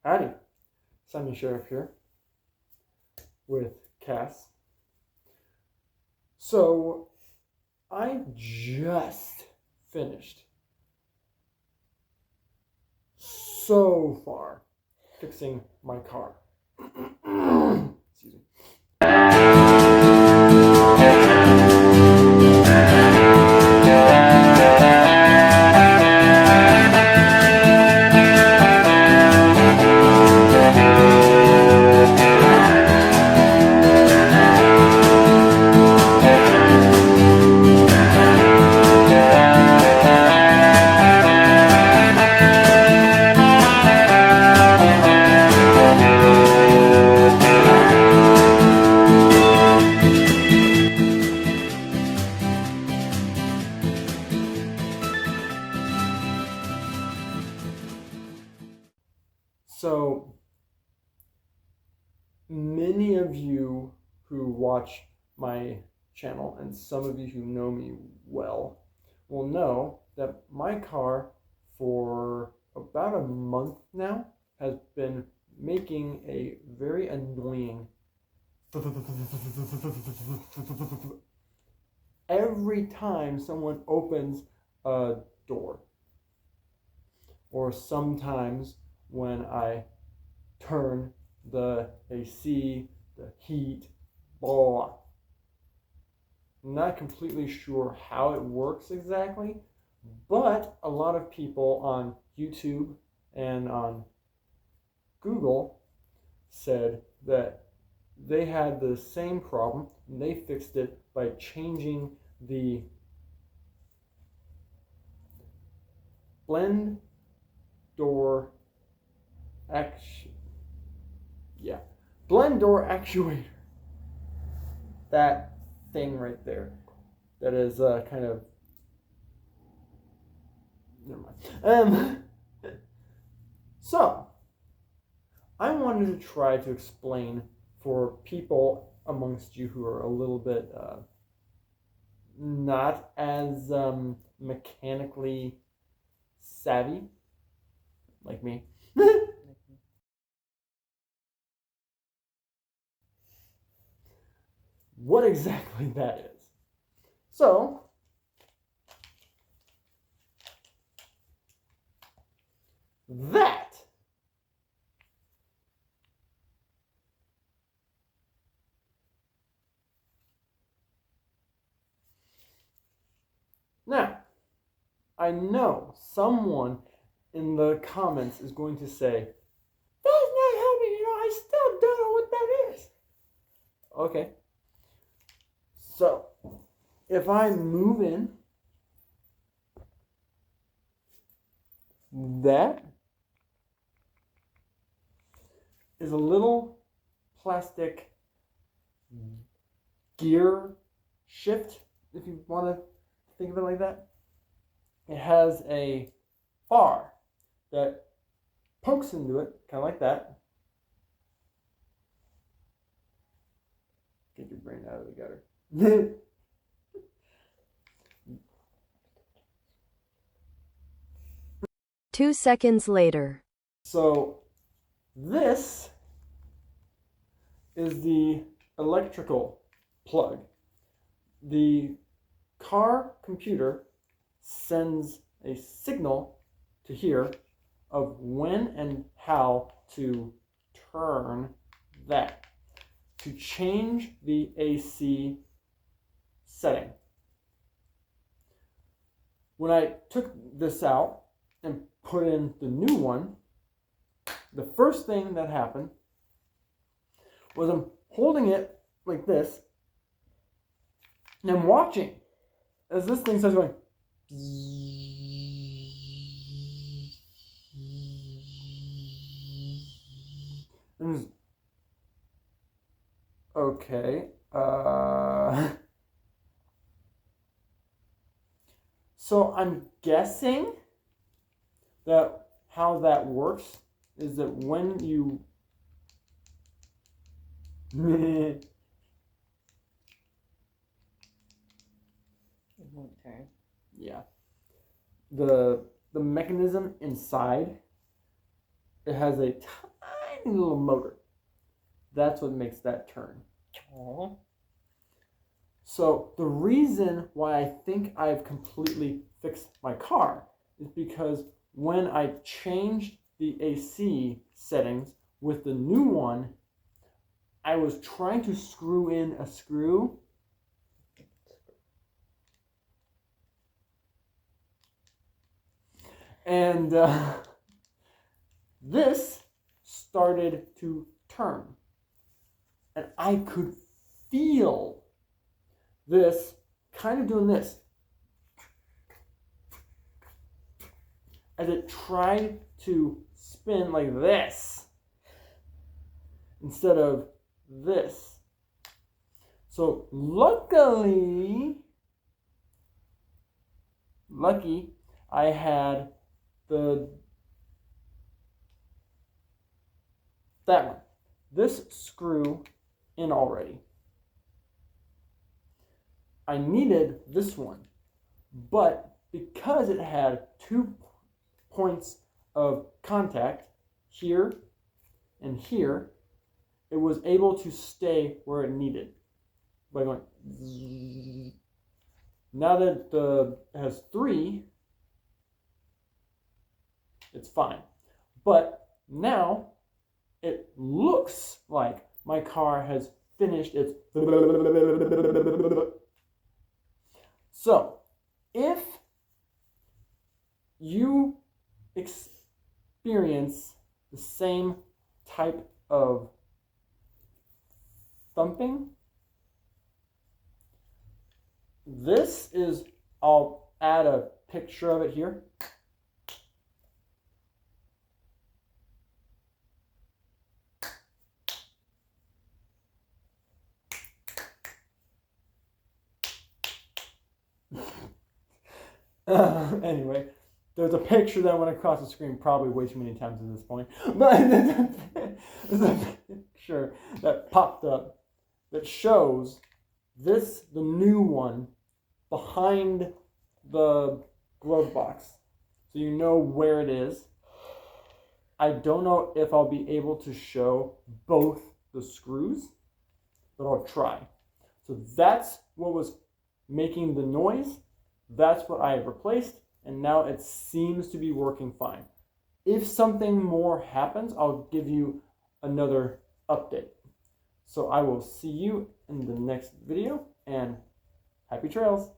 Howdy, Simon Sheriff here with Cass. So, I just finished so far fixing my car. Excuse me. So, many of you who watch my channel and some of you who know me well will know that my car for about a month now has been making a very annoying every time someone opens a door, or sometimes when I turn the AC, the heat, blah. I'm not completely sure how it works exactly, but a lot of people on YouTube and on Google said that they had the same problem and they fixed it by changing the blend door blend door actuator. That thing right there. That is kind of. Never mind. So, I wanted to try to explain for people amongst you who are a little bit not as mechanically savvy, like me. What exactly that is. So, that now, I know someone in the comments is going to say, that's not helping, I still don't know what that is. Okay. So, if I move in, that is a little plastic gear shift, if you want to think of it like that. It has a bar that pokes into it, kind of like that. Get your brain out of the gutter. 2 seconds later. So this is the electrical plug. The car computer sends a signal to here of when and how to turn that, to change the AC setting. When I took this out and put in the new one, the first thing that happened was I'm holding it like this and I'm watching as this thing starts going. And okay. So I'm guessing that how that works is that when you It won't turn. yeah, the mechanism inside, it has a tiny little motor. That's what makes that turn. Aww. So the reason why I think I've completely fixed my car is because when I changed the AC settings with the new one, I was trying to screw in a screw. And this started to turn. And I could feel this kind of doing this as it tried to spin like this instead of this. So lucky I had that one. This screw in already. I needed this one, but because it had 2 points of contact here and here, it was able to stay where it needed by going zzz. Now that it has 3, it's fine. But now it looks like my car has finished its. So, if you experience the same type of thumping, this is, I'll add a picture of it here. Anyway, there's a picture that went across the screen probably way too many times at this point. But there's a picture that popped up that shows this, the new one, behind the glove box. So you know where it is. I don't know if I'll be able to show both the screws, but I'll try. So that's what was making the noise. That's what I have replaced, and now it seems to be working fine. If something more happens, I'll give you another update. So I will see you in the next video, and happy trails.